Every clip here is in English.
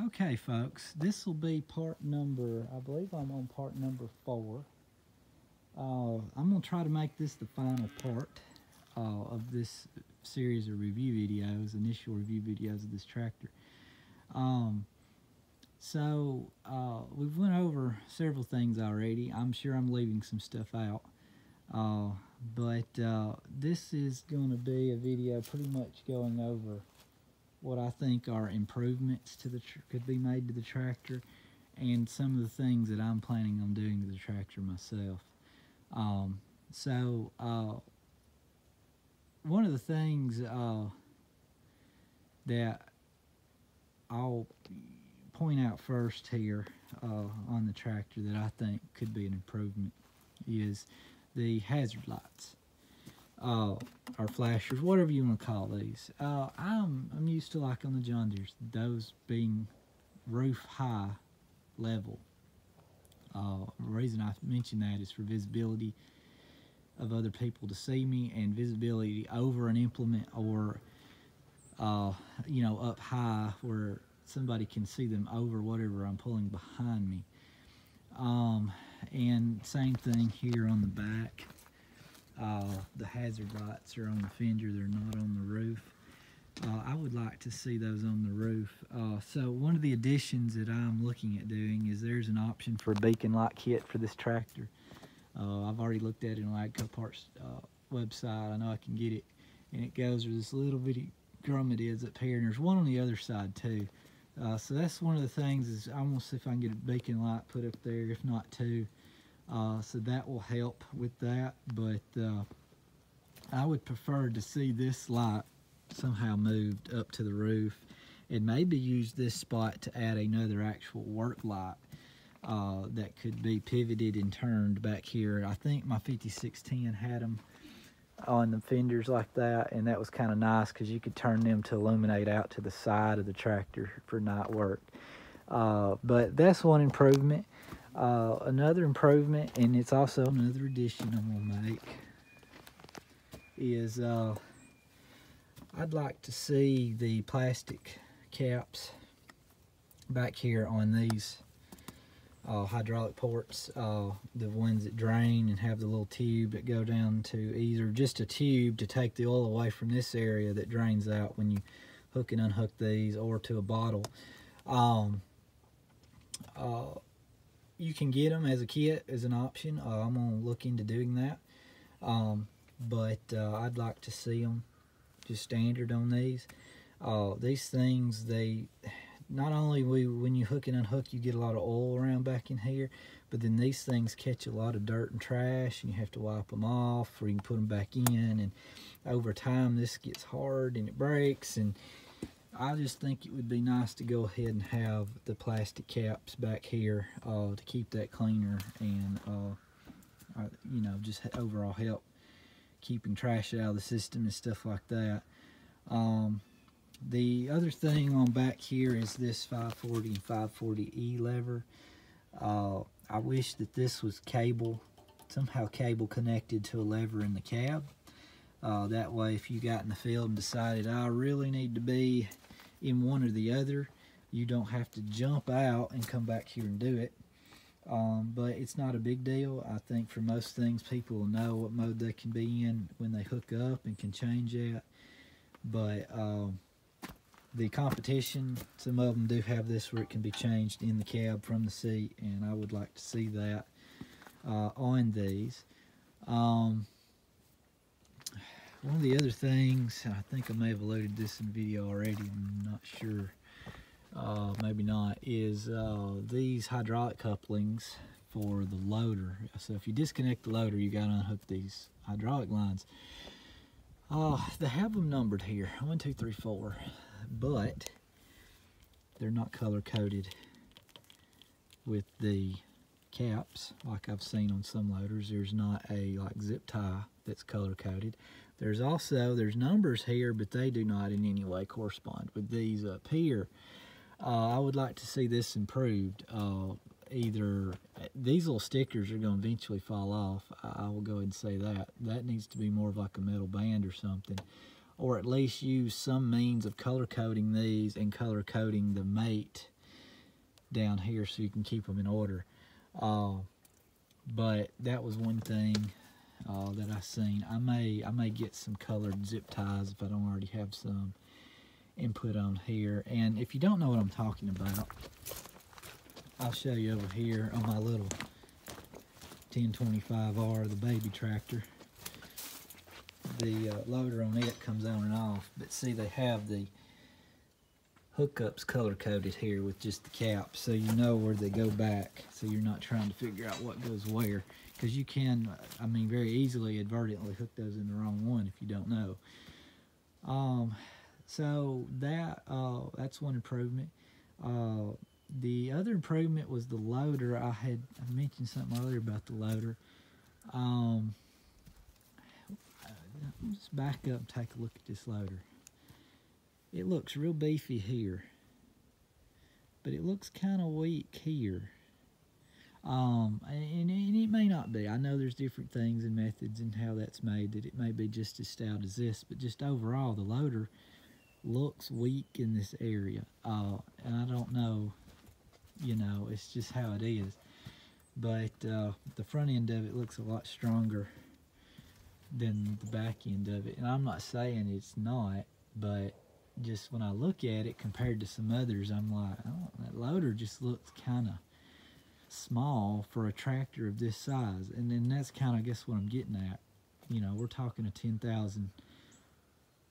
Okay, folks, this will be part number, I believe I'm on part number 4. I'm going to try to make this the final part of this series of review videos, initial review videos of this tractor. Um, we've went over several things already. I'm sure I'm leaving some stuff out. But this is going to be a video pretty much going over what I think are improvements to the could be made to the tractor, and some of the things that I'm planning on doing to the tractor myself. Um, one of the things that I'll point out first here on the tractor that I think could be an improvement is the hazard lights. Or flashers, whatever you want to call these. I'm used to, like on the John Deere's, those being roof high level. The reason I mention that is for visibility of other people to see me, and visibility over an implement, or up high where somebody can see them over whatever I'm pulling behind me. And same thing here on the back. The hazard lights are on the fender, they're not on the roof. I would like to see those on the roof. So one of the additions that I'm looking at doing is there's an option for a beacon light kit for this tractor. I've already looked at it on AGCO Parts website. I know I can get it, and it goes with this little bitty drum it is up here, and there's one on the other side too. So that's one of the things, is I want to see if I can get a beacon light put up there, if not two. So that will help with that, but I would prefer to see this light somehow moved up to the roof, and maybe use this spot to add another actual work light that could be pivoted and turned back here. I think my 5610 had them on the fenders like that, and that was kind of nice because you could turn them to illuminate out to the side of the tractor for night work. But that's one improvement. Another improvement, and it's also another addition I'm gonna make, is I'd like to see the plastic caps back here on these hydraulic ports, the ones that drain and have the little tube that go down to, either just a tube to take the oil away from this area that drains out when you hook and unhook these, or to a bottle. You can get them as a kit, as an option. I'm going to look into doing that. But I'd like to see them just standard on these. These things, they not only when you hook and unhook, you get a lot of oil around back in here, but then these things catch a lot of dirt and trash, and you have to wipe them off, or you can put them back in, and over time this gets hard and it breaks. And I just think it would be nice to go ahead and have the plastic caps back here to keep that cleaner, and just overall help keeping trash out of the system and stuff like that. The other thing on back here is this 540 and 540E lever. I wish that this was somehow cable connected to a lever in the cab. That way, if you got in the field and decided I really need to be in one or the other, you don't have to jump out and come back here and do it. But it's not a big deal. I think for most things, people will know what mode they can be in when they hook up and can change that. But the competition, some of them do have this where it can be changed in the cab from the seat, and I would like to see that on these. One of the other things, I think I may have alluded to this in the video already, I'm not sure, maybe not, is these hydraulic couplings for the loader. So if you disconnect the loader, you got to unhook these hydraulic lines. They have them numbered here, 1, 2, 3, 4, but they're not color coded with the caps like I've seen on some loaders. There's not a zip tie that's color coded. There's numbers here, but they do not in any way correspond with these up here. I would like to see this improved. Either these little stickers are going to eventually fall off. I will go ahead and say that. That needs to be more of like a metal band or something. Or at least use some means of color coding these and color coding the mate down here so you can keep them in order. But that was one thing that I seen. I may get some colored zip ties if I don't already have some, and put on here. And if you don't know what I'm talking about, I'll show you over here on my little 1025R, the baby tractor. The loader on it comes on and off, but see, they have the hookups color coded here with just the caps, so you know where they go back, so you're not trying to figure out what goes where, because you can, I mean, very easily inadvertently hook those in the wrong one if you don't know. So that's one improvement. The other improvement was the loader. I mentioned something earlier about the loader. Let's back up and take a look at this loader. It looks real beefy here, but it looks kind of weak here. And it may not be. I know there's different things and methods and how that's made, that it may be just as stout as this, but just overall, the loader looks weak in this area. And I don't know, you know, it's just how it is. But the front end of it looks a lot stronger than the back end of it. And I'm not saying it's not, but just when I look at it compared to some others, I'm like, oh, that loader just looks kind of small for a tractor of this size. And then that's kind of, I guess, what I'm getting at. You know, we're talking a 10,000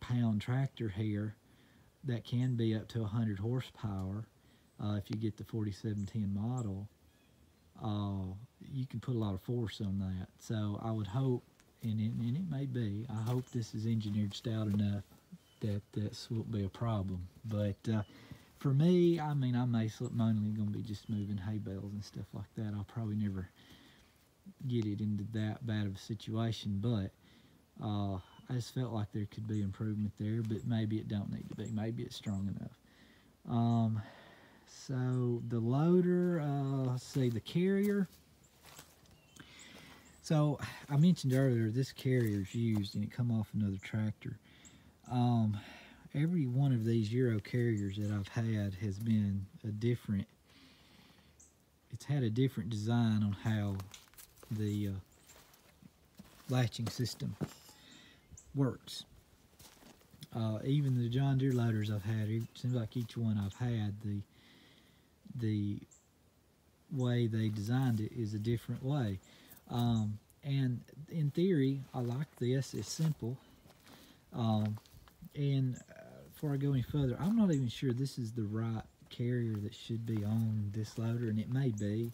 pound tractor here that can be up to 100 horsepower. If you get the 4710 model, you can put a lot of force on that. So I would hope, and it may be, I hope this is engineered stout enough that this won't be a problem. But for me, I mean, I may mainly going to be just moving hay bales and stuff like that. I'll probably never get it into that bad of a situation, but I just felt like there could be improvement there, but maybe it don't need to be. Maybe it's strong enough. So the loader, let's see, the carrier. So I mentioned earlier, this carrier is used and it come off another tractor. Every one of these Euro carriers that I've had has been a different, it's had a different design on how the latching system works. Even the John Deere loaders I've had, it seems like each one I've had, the way they designed it is a different way. And in theory, I like this. It's simple. And before I go any further, I'm not even sure this is the right carrier that should be on this loader, and it may be.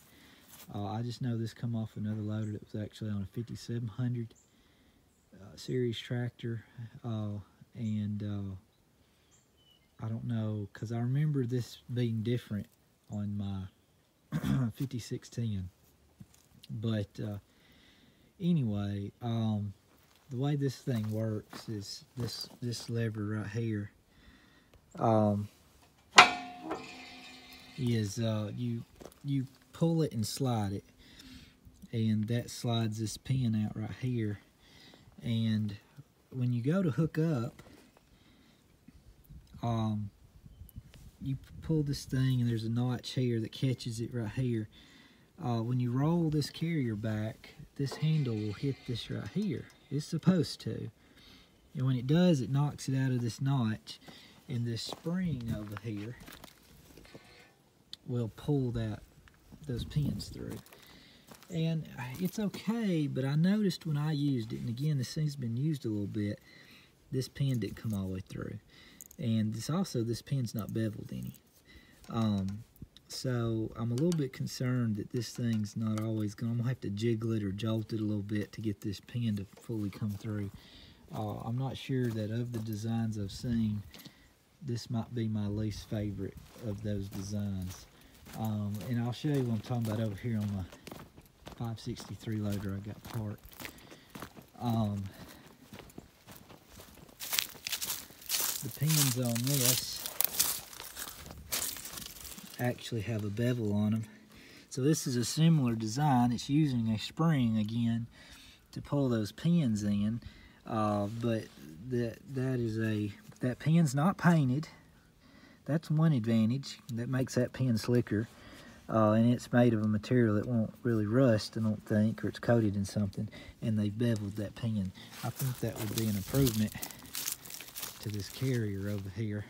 I just know this come off another loader that was actually on a 5700 series tractor, and I don't know, because I remember this being different on my 5610. But anyway, the way this thing works is this lever right here is you pull it and slide it, and that slides this pin out right here. And when you go to hook up, you pull this thing, and there's a notch here that catches it right here. When you roll this carrier back, this handle will hit this right here. It's supposed to. And when it does, it knocks it out of this notch, and this spring over here will pull those pins through. And it's okay, but I noticed when I used it, and again, this thing's been used a little bit, this pin didn't come all the way through. And this pin's not beveled any. So I'm a little bit concerned that this thing's not always going. I'm gonna have to jiggle it or jolt it a little bit to get this pin to fully come through. I'm not sure that of the designs I've seen, this might be my least favorite of those designs. And I'll show you what I'm talking about over here on my 563 loader I got parked. The pins on this actually have a bevel on them. So this is a similar design. It's using a spring again to pull those pins in, but that pin's not painted. That's one advantage that makes that pin slicker. and it's made of a material that won't really rust, I don't think, or it's coated in something, and they beveled that pin. I think that would be an improvement to this carrier over here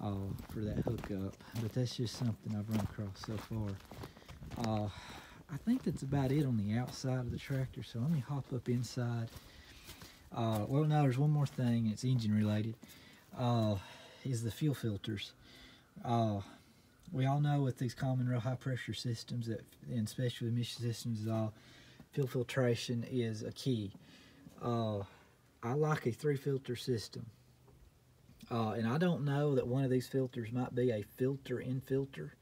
for that hookup, but that's just something I've run across so far. I think that's about it on the outside of the tractor, so let me hop up inside. Well, no, there's one more thing, it's engine related, is the fuel filters. We all know with these common real high pressure systems, and especially emission systems, fuel filtration is a key. I like a 3-filter system. And I don't know that one of these filters might be a filter-in filter.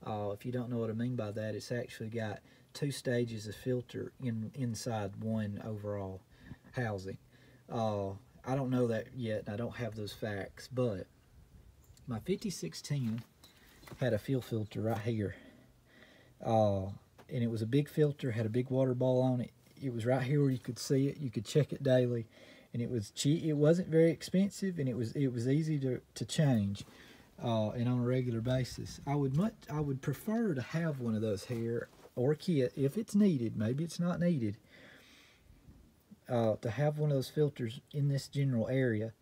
If you don't know what I mean by that, it's actually got 2 stages of filter inside one overall housing. I don't know that yet, and I don't have those facts, but my 5610 had a fuel filter right here. And it was a big filter, had a big water ball on it. It was right here where you could see it. You could check it daily, and it was cheap. It wasn't very expensive, and it was easy to change, and on a regular basis. I would prefer to have one of those here, or a kit if it's needed. Maybe it's not needed. To have one of those filters in this general area,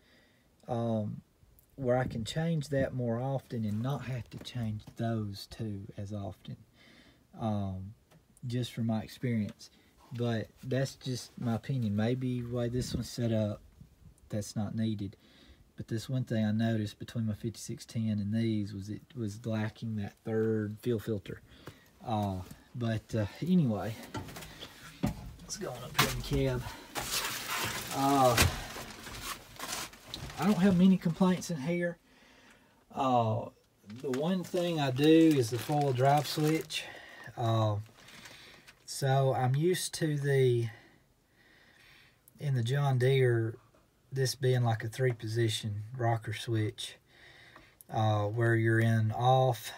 where I can change that more often and not have to change those 2 as often, just from my experience. But that's just my opinion. Maybe the way this one's set up, that's not needed. But this one thing I noticed between my 5610 and these was it was lacking that 3rd fuel filter. Anyway, let's go on up here in the cab. I don't have many complaints in here. The one thing I do is the 4-wheel drive switch. So I'm used to in the John Deere, this being like a 3-position rocker switch, where you're in off,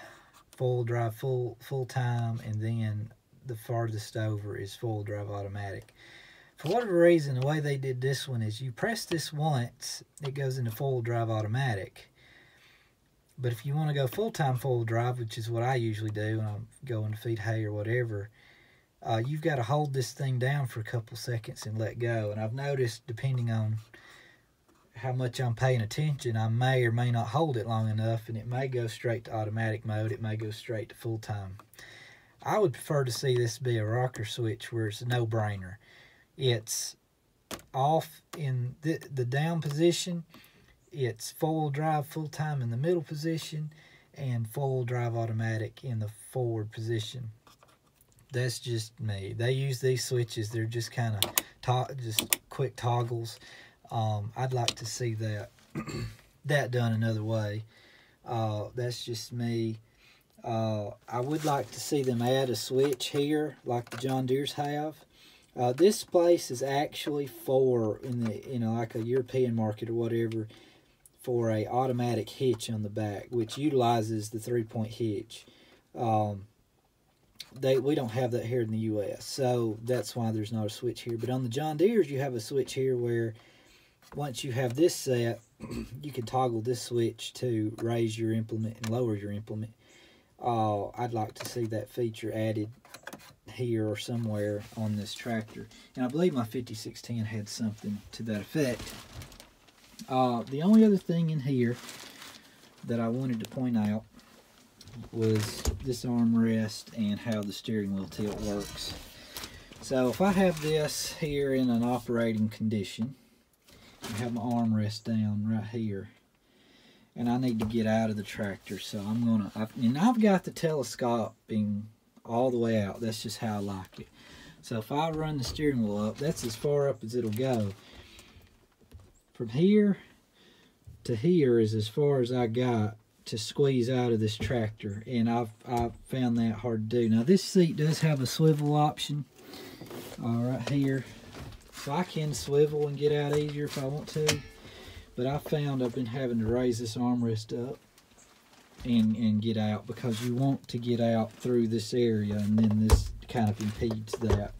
4-wheel drive full time, and then the farthest over is 4-wheel drive automatic. For whatever reason, the way they did this one is you press this once, it goes into 4-wheel drive automatic. But if you want to go full-time 4-wheel drive, which is what I usually do when I'm going to feed hay or whatever, you've got to hold this thing down for a couple seconds and let go. And I've noticed, depending on how much I'm paying attention, I may or may not hold it long enough, and it may go straight to automatic mode. It may go straight to full-time. I would prefer to see this be a rocker switch where it's a no-brainer. It's off in the down position, it's 4-wheel drive full-time in the middle position, and 4-wheel drive automatic in the forward position. That's just me. They use these switches, they're just kind of just quick toggles. I'd like to see that that done another way. That's just me. I would like to see them add a switch here like the John Deere's have. This place is actually for, in the like a European market or whatever, for a automatic hitch on the back, which utilizes the 3-point hitch. We don't have that here in the U.S., so that's why there's not a switch here. But on the John Deere's, you have a switch here where once you have this set, you can toggle this switch to raise your implement and lower your implement. I'd like to see that feature added here or somewhere on this tractor. And I believe my 5610 had something to that effect. The only other thing in here that I wanted to point out was this armrest and how the steering wheel tilt works. So if I have this here in an operating condition, I have my armrest down right here, and I need to get out of the tractor, so I've got the telescoping all the way out. That's just how I like it. So if I run the steering wheel up, that's as far up as it'll go. From here to here is as far as I got to squeeze out of this tractor, and I've found that hard to do. Now this seat does have a swivel option right here, so I can swivel and get out easier if I want to, but I found I've been having to raise this armrest up and get out, because you want to get out through this area, and then this kind of impedes that.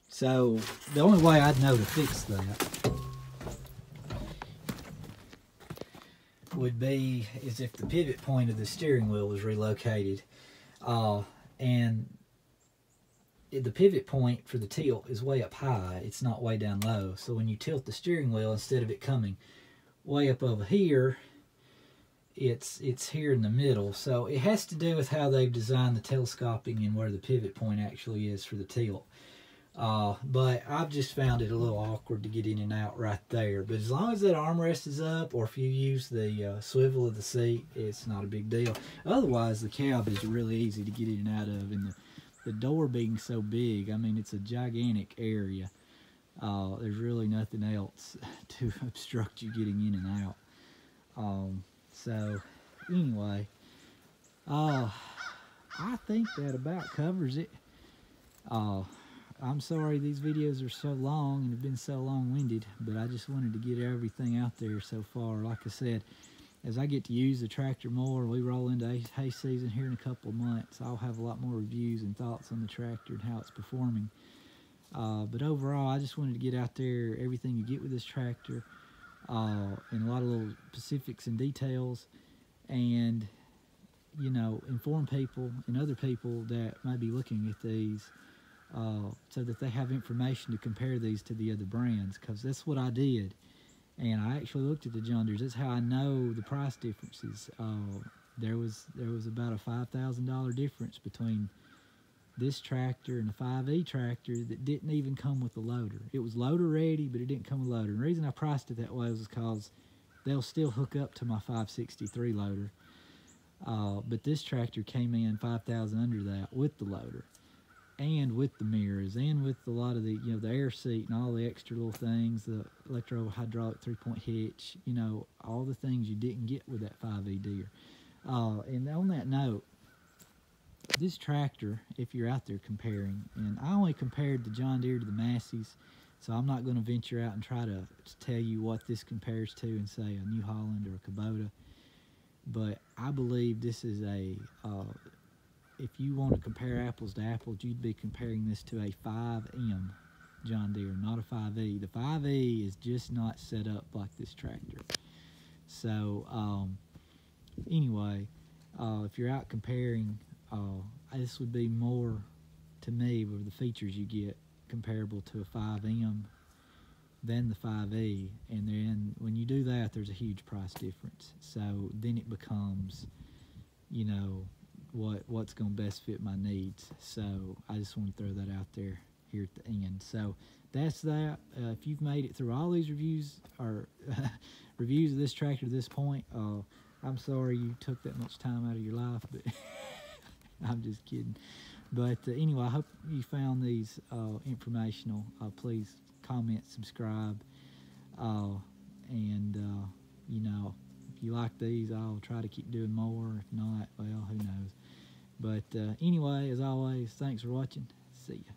So the only way I'd know to fix that would be is if the pivot point of the steering wheel was relocated, and the pivot point for the tilt is way up high. It's not way down low. So when you tilt the steering wheel, instead of it coming way up over here, it's here in the middle. So it has to do with how they've designed the telescoping and where the pivot point actually is for the tilt. But I've just found it a little awkward to get in and out right there. But as long as that armrest is up, or if you use the swivel of the seat, it's not a big deal. Otherwise, the cab is really easy to get in and out of, and the door being so big, I mean, it's a gigantic area. There's really nothing else to obstruct you getting in and out. So anyway, I think that about covers it. I'm sorry these videos are so long and have been so long-winded, but I just wanted to get everything out there so far. Like I said, as I get to use the tractor more, we roll into hay season here in a couple of months, I'll have a lot more reviews and thoughts on the tractor and how it's performing. But overall, I just wanted to get out there everything you get with this tractor, and a lot of little specifics and details, and, you know, inform people and other people that might be looking at these, so that they have information to compare these to the other brands, because that's what I did. And I actually looked at the John Deere's. That's how I know the price differences. There was about a $5,000 difference between this tractor and the 5E tractor that didn't even come with the loader. It was loader ready, but it didn't come with a loader. And the reason I priced it that way was because they'll still hook up to my 563 loader. But this tractor came in $5,000 under that with the loader, and with the mirrors, and with a lot of the, you know, the air seat and all the extra little things, the electro-hydraulic 3-point hitch, you know, all the things you didn't get with that 5E Deere. And on that note, this tractor, if you're out there comparing, and I only compared the John Deere to the Masseys, so I'm not going to venture out and try to tell you what this compares to and say a New Holland or a Kubota, but I believe this is a, if you want to compare apples to apples, you'd be comparing this to a 5M John Deere, not a 5E. The 5E is just not set up like this tractor. So anyway, if you're out comparing, this would be more, to me, with the features you get, comparable to a 5M than the 5E. And then when you do that, there's a huge price difference. So then it becomes, you know, what's going to best fit my needs. So I just want to throw that out there here at the end. So that's that. If you've made it through all these reviews, or reviews of this tractor to this point, I'm sorry you took that much time out of your life, but I'm just kidding. But anyway, I hope you found these informational. Please comment, subscribe, and you know, if you like these, I'll try to keep doing more. If not, well, who knows. But anyway, as always, thanks for watching. See ya.